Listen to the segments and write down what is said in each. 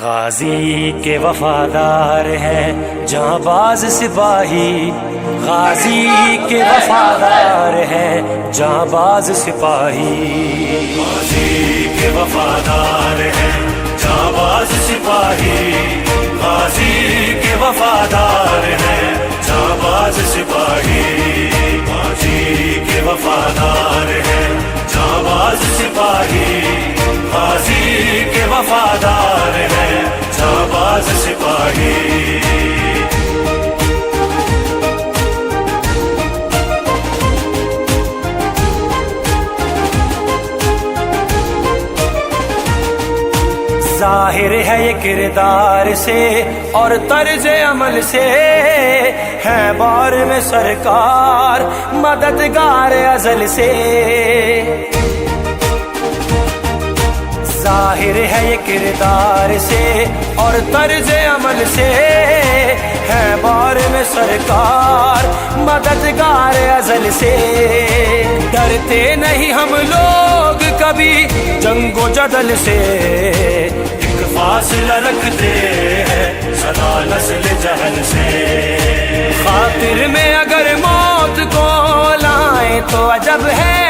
غازی کے وفادار ہیں جانباز سپاہی، غازی کے وفادار ہیں جانباز سپاہی، غازی کے وفادار ہیں جانباز سپاہی، غازی کے وفادار ہیں جانباز سپاہی، غازی کے وفادار ہیں جانباز سپاہی، غازی کے وفادار ہیں جانباز سپاہی۔ ظاہر ہے یہ کردار سے اور طرز عمل سے، ہے بار میں سرکار مددگار ازل سے، ظاہر ہے یہ کردار سے اور طرز عمل سے، ہے بار میں سرکار مددگار ازل سے، ڈرتے نہیں ہم لوگ کبھی جنگ و جدل سے، ایک فاصلہ رکھتے ہیں سدا نسل جہل سے، خاطر میں اگر موت کو لائیں تو عجب ہے،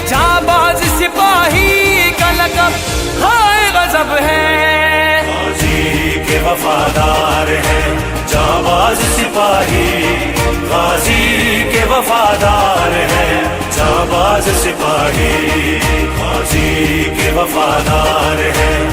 جانباز سپاہی کا لقب ہائے غضب ہے، غازی کے وفادار ہیں جانباز سپاہی، غازی کے وفادار ہیں جانباز سپاہی، غازی کے وفادار ہیں